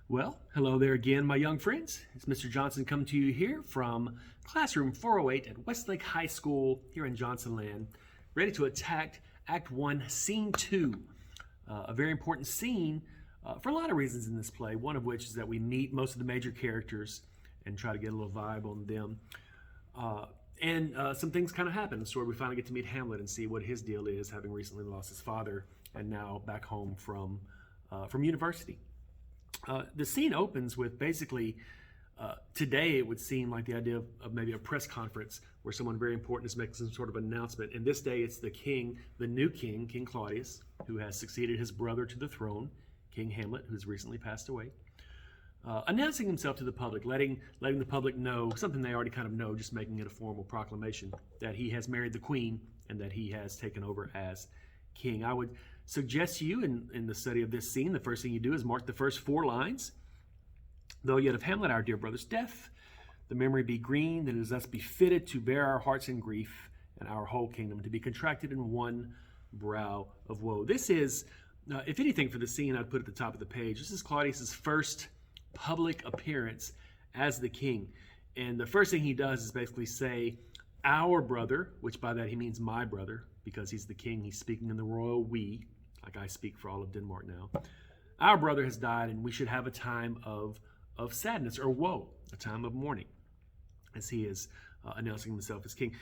Well, hello there again, my young friends. It's Mr. Johnson coming to you here from Classroom 408 at Westlake High School here in Johnsonland, ready to attack Act 1, Scene 2. A very important scene for a lot of reasons in this play, one of which is that we meet most of the major characters and try to get a little vibe on them. And some things kind of happen in the story. We finally get to meet Hamlet and see what his deal is, having recently lost his father and now back home from university. The scene opens with basically, today it would seem like the idea of maybe a press conference where someone very important is making some sort of announcement. And this day it's the king, the new king, King Claudius, who has succeeded his brother to the throne, King Hamlet, who's recently passed away, announcing himself to the public, letting the public know something they already kind of know, just making it a formal proclamation that he has married the queen and that he has taken over as king. I would suggest to you in the study of this scene, the first thing you do is mark the first 4 lines. Though yet of Hamlet, our dear brother's death, the memory be green, that it is thus befitted to bear our hearts in grief and our whole kingdom to be contracted in one brow of woe. This is, if anything for the scene, I'd put at the top of the page. This is Claudius's first public appearance as the king. And the first thing he does is basically say, our brother, which by that he means my brother, because he's the king, he's speaking in the royal we, like I speak for all of Denmark now. Our brother has died, and we should have a time of sadness or woe, a time of mourning, as he is announcing himself as king.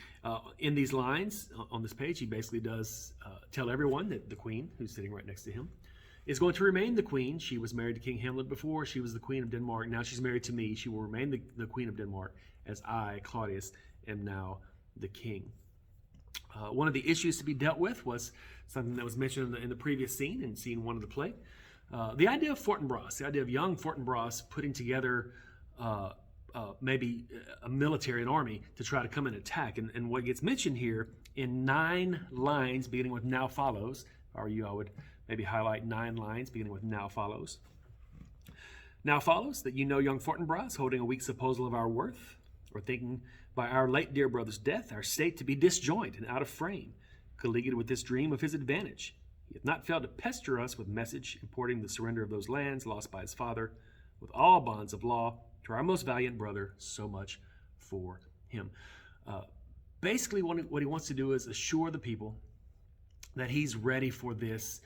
In these lines on this page, he basically does tell everyone that the queen, who's sitting right next to him, is going to remain the queen. She was married to King Hamlet before. She was the queen of Denmark. Now she's married to me. She will remain the queen of Denmark, as I, Claudius, am now the king. One of the issues to be dealt with was something that was mentioned in the previous scene, in scene 1 of the play. The idea of Fortinbras, the idea of young Fortinbras putting together maybe a military, an army, to try to come and attack. And what gets mentioned here in 9 lines, beginning with now follows. If I were you, I would maybe highlight 9 lines, beginning with now follows. Now follows that you know young Fortinbras, holding a weak supposal of our worth, or thinking by our late dear brother's death, our state to be disjoint and out of frame, colleagued with this dream of his advantage. He hath not failed to pester us with message, importing the surrender of those lands lost by his father, with all bonds of law, to our most valiant brother, so much for him. Basically, what he wants to do is assure the people that he's ready for this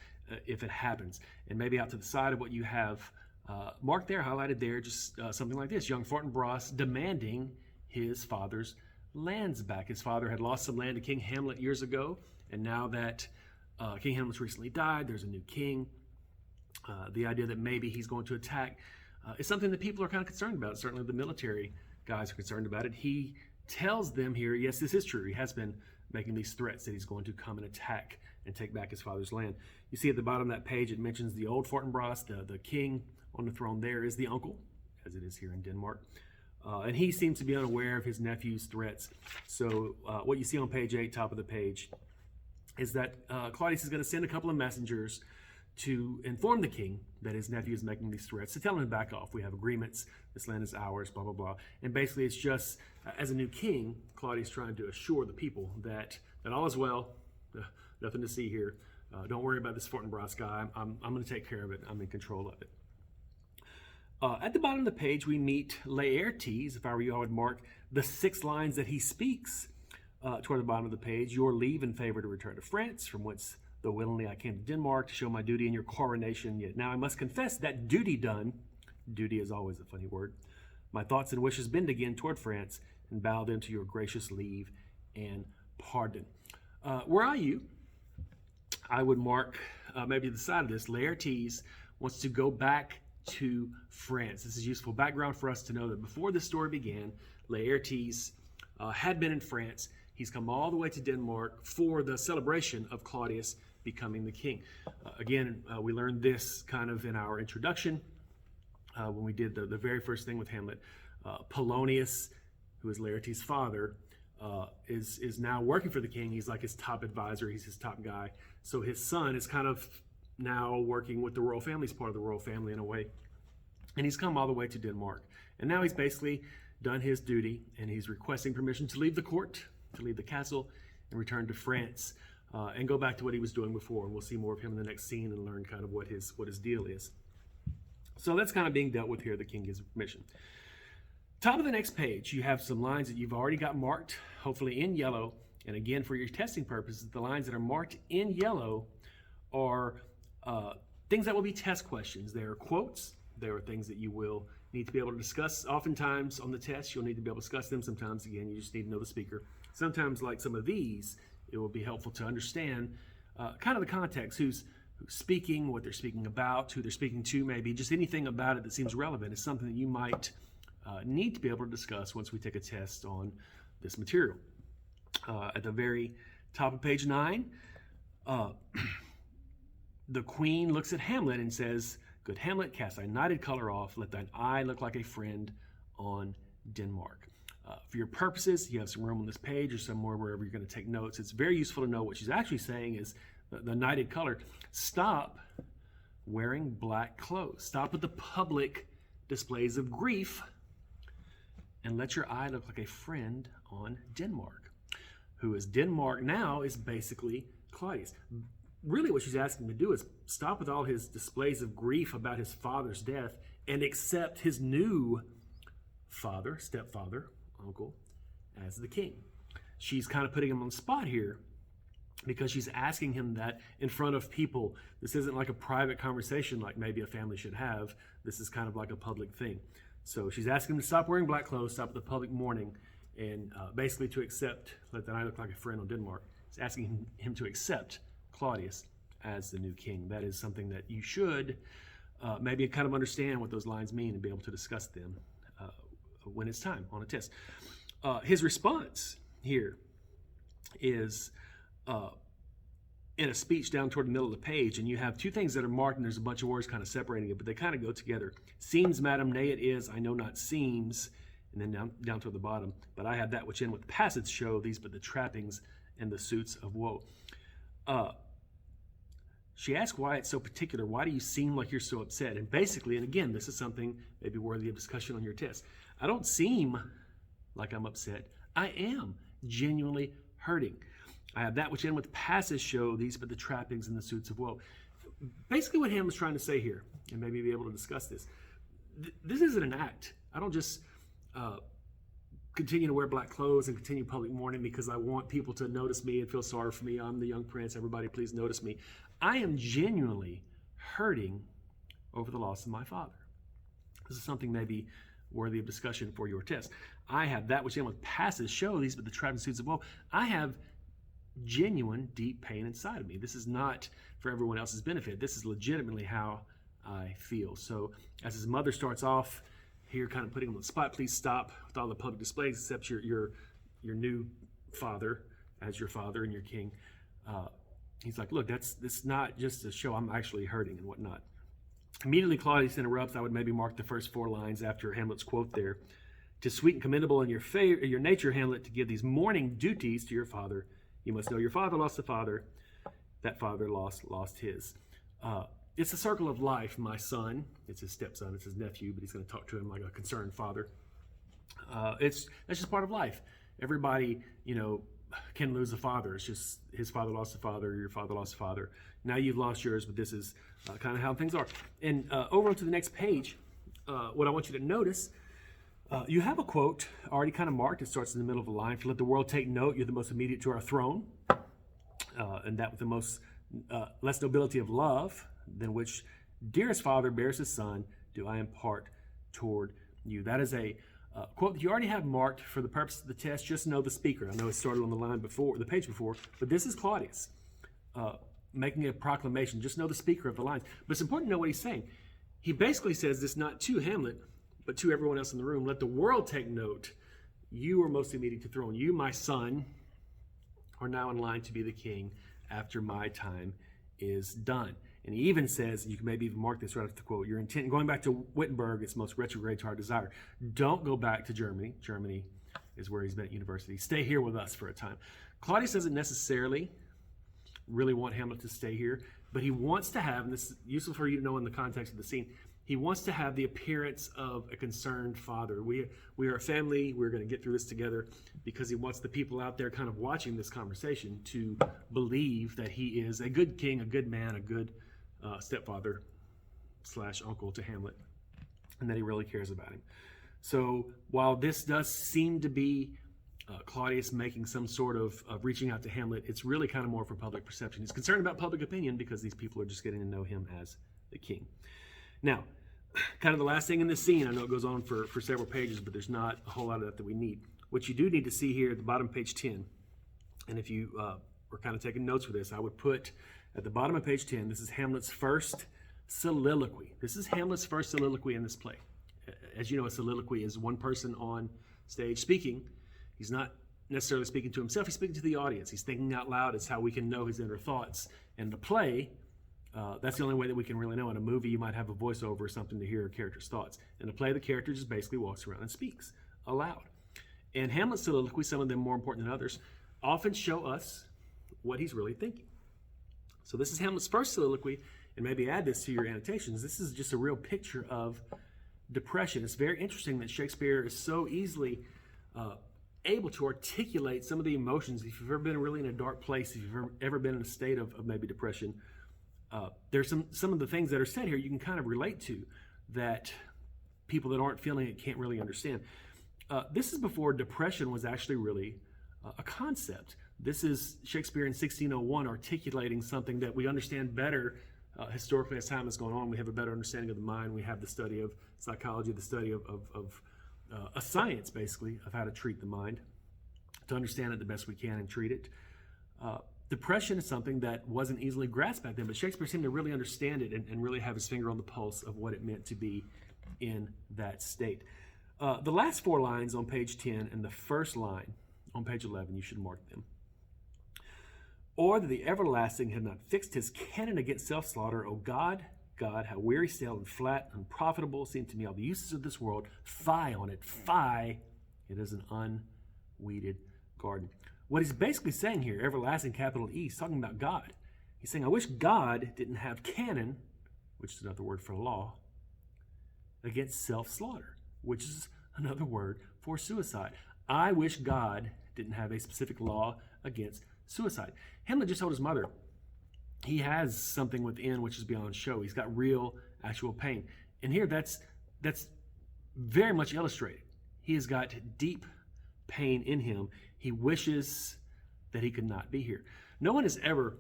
if it happens. And maybe out to the side of what you have marked there, highlighted there, just something like this: young Fortinbras demanding his father's lands back. His father had lost some land to King Hamlet years ago, and now that King Hamlet's recently died, there's a new king. The idea that maybe he's going to attack is something that people are kind of concerned about. Certainly the military guys are concerned about it. He tells them here, yes, this is true. He has been making these threats that he's going to come and attack and take back his father's land. You see at the bottom of that page, it mentions the old Fortinbras, the king on the throne there is the uncle, as it is here in Denmark. And he seems to be unaware of his nephew's threats. So what you see on page 8, top of the page, is that Claudius is going to send a couple of messengers to inform the king that his nephew is making these threats, to tell him to back off. We have agreements. This land is ours, blah, blah, blah. And basically it's just, as a new king, Claudius trying to assure the people that all is well, nothing to see here. Don't worry about this Fortinbras guy. I'm going to take care of it. I'm in control of it. At the bottom of the page, we meet Laertes. If I were you, I would mark the 6 lines that he speaks toward the bottom of the page. Your leave and favor to return to France, from whence, though willingly, I came to Denmark to show my duty in your coronation. Yet now I must confess that duty done, duty is always a funny word, my thoughts and wishes bend again toward France, and bow them to your gracious leave and pardon. Were I you, I would mark maybe the side of this. Laertes wants to go back to France. This is useful background for us to know that before this story began, Laertes had been in France. He's come all the way to Denmark for the celebration of Claudius becoming the king. Again, we learned this kind of in our introduction when we did the very first thing with Hamlet. Polonius, who is Laertes' father, is now working for the king. He's like his top advisor. He's his top guy. So his son is kind of now working with the royal family. He's part of the royal family in a way. And he's come all the way to Denmark. And now he's basically done his duty, and he's requesting permission to leave the court, to leave the castle, and return to France, and go back to what he was doing before. And we'll see more of him in the next scene and learn kind of what his deal is. So that's kind of being dealt with here. The king gives permission. Top of the next page, you have some lines that you've already got marked, hopefully in yellow. And again, for your testing purposes, the lines that are marked in yellow are things that will be test questions. They are quotes. There are things that you will need to be able to discuss. Oftentimes on the test, you'll need to be able to discuss them. Sometimes, again, you just need to know the speaker. Sometimes, like some of these, it will be helpful to understand kind of the context, who's speaking, what they're speaking about, who they're speaking to, maybe just anything about it that seems relevant is something that you might need to be able to discuss once we take a test on this material. At the very top of page 9, the queen looks at Hamlet and says, "Good Hamlet, cast thy knighted color off, let thine eye look like a friend on Denmark." For your purposes, you have some room on this page or somewhere wherever you're going to take notes. It's very useful to know what she's actually saying is the knighted color. Stop wearing black clothes. Stop with the public displays of grief and let your eye look like a friend on Denmark. Who is Denmark now is basically Claudius. Really what she's asking him to do is stop with all his displays of grief about his father's death and accept his new father, stepfather, uncle, as the king. She's kind of putting him on the spot here because she's asking him that in front of people. This isn't like a private conversation like maybe a family should have. This is kind of like a public thing. So she's asking him to stop wearing black clothes, stop the public mourning, and basically to accept, let that eye look like a friend on Denmark. It's asking him to accept Claudius as the new king. That is something that you should maybe kind of understand what those lines mean and be able to discuss them when it's time on a test. His response here is in a speech down toward the middle of the page, and you have two things that are marked, and there's a bunch of words kind of separating it, but they kind of go together. Seems, madam, nay it is, I know not seems, and then down toward the bottom, but I have that which in with passage show these but the trappings and the suits of woe. She asked why it's so particular. Why do you seem like you're so upset? And basically, and again, this is something maybe worthy of discussion on your test. I don't seem like I'm upset. I am genuinely hurting. I have that which in with passage show these but the trappings and the suits of woe. Basically what Hamlet's trying to say here, and maybe be able to discuss this, this isn't an act. I don't just continue to wear black clothes and continue public mourning because I want people to notice me and feel sorry for me. I'm the young prince. Everybody please notice me. I am genuinely hurting over the loss of my father. This is something maybe worthy of discussion for your test. I have that which in with passage show these but the trappings and suits of woe. I have genuine deep pain inside of me. This is not for everyone else's benefit. This is legitimately how I feel. So as his mother starts off here, kind of putting him on the spot, please stop with all the public displays except your new father as your father and your king. He's like, look, that's not just a show. I'm actually hurting and whatnot. Immediately Claudius interrupts. I would maybe mark the first 4 lines after Hamlet's quote there. "'Tis sweet and commendable in your nature, Hamlet, to give these mourning duties to your father. You must know your father lost a father. That father lost his." It's a circle of life, my son. It's his stepson. It's his nephew, but he's going to talk to him like a concerned father. That's just part of life. Everybody, can lose a father. It's just his father lost a father, your father lost a father. Now you've lost yours, but this is kind of how things are. And over onto the next page, what I want you to notice, you have a quote already kind of marked. It starts in the middle of the line. "To let the world take note, you're the most immediate to our throne." And that with the most less nobility of love than which dearest father bears his son, do I impart toward you. That is a quote that you already have marked for the purpose of the test. Just know the speaker. I know it started on the page before, but this is Claudius making a proclamation. Just know the speaker of the lines. But it's important to know what he's saying. He basically says this not to Hamlet, but to everyone else in the room. Let the world take note. You are most immediate to the throne. You, my son, are now in line to be the king after my time is done. And he even says, you can maybe even mark this right after the quote, your intent, going back to Wittenberg, it's most retrograde to our desire. Don't go back to Germany. Germany is where he's been at university. Stay here with us for a time. Claudius doesn't necessarily really want Hamlet to stay here, but he wants to have, and this is useful for you to know in the context of the scene, he wants to have the appearance of a concerned father. We are a family. We're going to get through this together, because he wants the people out there kind of watching this conversation to believe that he is a good king, a good man, a good stepfather slash uncle to Hamlet, and that he really cares about him. So while this does seem to be Claudius making some sort of reaching out to Hamlet, it's really kind of more for public perception. He's concerned about public opinion because these people are just getting to know him as the king. Now, kind of the last thing in this scene, I know it goes on for several pages, but there's not a whole lot of that we need. What you do need to see here at the bottom of page 10, and if you were kind of taking notes for this, I would put at the bottom of page 10, this is Hamlet's first soliloquy. This is Hamlet's first soliloquy in this play. As you know, a soliloquy is one person on stage speaking. He's not necessarily speaking to himself, he's speaking to the audience. He's thinking out loud. It's how we can know his inner thoughts. And the play, that's the only way that we can really know. In a movie, you might have a voiceover or something to hear a character's thoughts. In a play, the character just basically walks around and speaks aloud. And Hamlet's soliloquy, some of them more important than others, often show us what he's really thinking. So this is Hamlet's first soliloquy, and maybe add this to your annotations. This is just a real picture of depression. It's very interesting that Shakespeare is so easily able to articulate some of the emotions. If you've ever been really in a dark place, if you've ever been in a state of maybe depression, there's some of the things that are said here you can kind of relate to that people that aren't feeling it can't really understand. This is before depression was actually really a concept. This is Shakespeare in 1601 articulating something that we understand better historically as time has gone on. We have a better understanding of the mind. We have the study of psychology, the study of a science, basically, of how to treat the mind, to understand it the best we can and treat it. Depression is something that wasn't easily grasped back then, but Shakespeare seemed to really understand it and really have his finger on the pulse of what it meant to be in that state. The last four lines on page 10 and the first line on page 11, you should mark them. Or that the everlasting had not fixed his canon against self-slaughter. O God, God, how weary, stale, and flat, unprofitable seem to me all the uses of this world. Fie on it, fie, it is an unweeded garden. What he's basically saying here, everlasting, capital E, he's talking about God. He's saying, I wish God didn't have canon, which is another word for law, against self-slaughter, which is another word for suicide. I wish God didn't have a specific law against suicide. Hamlet just told his mother he has something within which is beyond show. He's got real, actual pain. And here that's very much illustrated. He has got deep pain in him. He wishes that he could not be here. No one has ever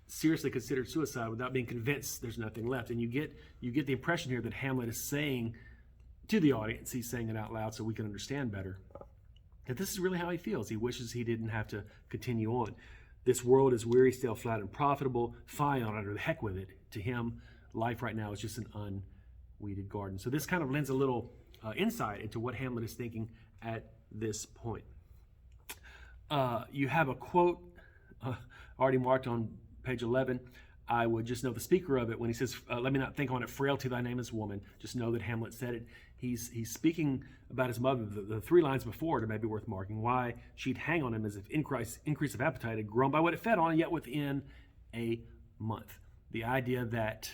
seriously considered suicide without being convinced there's nothing left. And you get the impression here that Hamlet is saying to the audience, he's saying it out loud so we can understand better, that this is really how he feels. He wishes he didn't have to continue on. This world is weary, stale, flat, and profitable. Fie on it, or the heck with it. To him, life right now is just an unweeded garden. So this kind of lends a little insight into what Hamlet is thinking at this point. You have a quote already marked on page 11. I would just know the speaker of it when he says, let me not think on it, frailty, thy name is woman. Just know that Hamlet said it. He's speaking about his mother. The three lines before it are maybe worth marking. Why she'd hang on him as if increase of appetite had grown by what it fed on, yet within a month. The idea that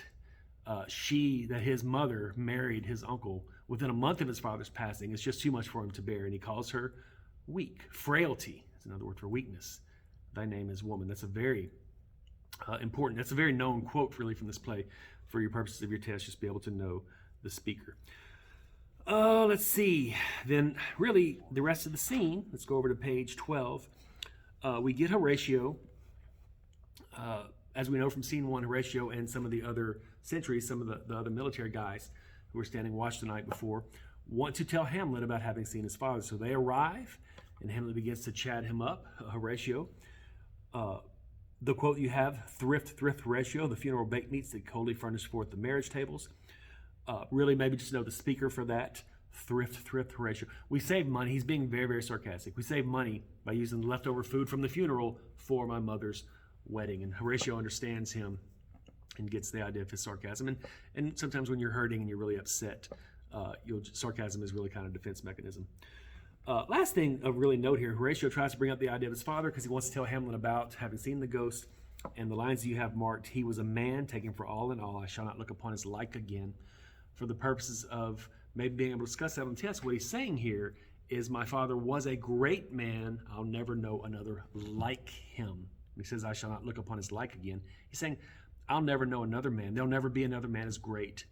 his mother married his uncle within a month of his father's passing is just too much for him to bear, and he calls her weak. Frailty is another word for weakness. Thy name is woman. That's a very important, that's a very known quote really from this play. For your purposes of your test, just be able to know the speaker. Let's see. Then really the rest of the scene, let's go over to page 12. We get Horatio. As we know from scene 1, Horatio and some of the other sentries, some of the other military guys who were standing watch the night before, want to tell Hamlet about having seen his father. So they arrive, and Hamlet begins to chat him up, Horatio. The quote you have, thrift, Horatio, the funeral bake meats that coldly furnish forth the marriage tables. Really, maybe just know the speaker for that, thrift, Horatio. We save money. He's being very, very sarcastic. We save money by using the leftover food from the funeral for my mother's wedding. And Horatio understands him and gets the idea of his sarcasm. And sometimes when you're hurting and you're really upset, sarcasm is really kind of a defense mechanism. Last thing of really note here, Horatio tries to bring up the idea of his father because he wants to tell Hamlet about having seen the ghost. And the lines that you have marked, he was a man taken for all in all. I shall not look upon his like again. For the purposes of maybe being able to discuss that on the test, what he's saying here is my father was a great man. I'll never know another like him. He says, I shall not look upon his like again. He's saying, I'll never know another man. There'll never be another man as great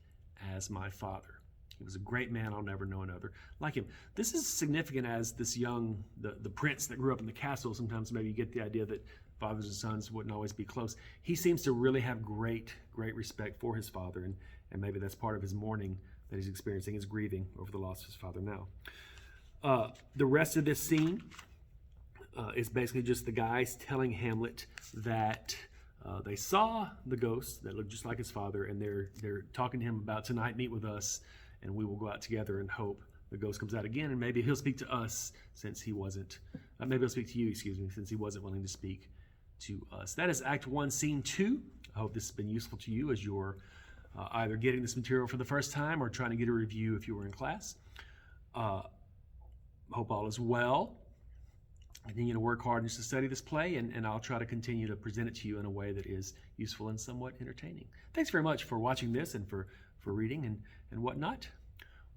as my father. He was a great man. I'll never know another like him. This is significant as this young, the prince that grew up in the castle. Sometimes maybe you get the idea that fathers and sons wouldn't always be close. He seems to really have great respect for his father, and maybe that's part of his mourning that he's experiencing, his grieving over the loss of his father now. The rest of this scene is basically just the guys telling Hamlet that they saw the ghost that looked just like his father, and they're talking to him about tonight, meet with us, and we will go out together and hope the ghost comes out again, and maybe he'll speak to us since he wasn't, maybe he'll speak to you, excuse me, since he wasn't willing to speak to us. That is Act 1, Scene 2. I hope this has been useful to you as you're either getting this material for the first time or trying to get a review if you were in class. Hope all is well. Continue to work hard just to study this play, and I'll try to continue to present it to you in a way that is useful and somewhat entertaining. Thanks very much for watching this and for reading and whatnot.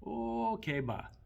Okay, bye.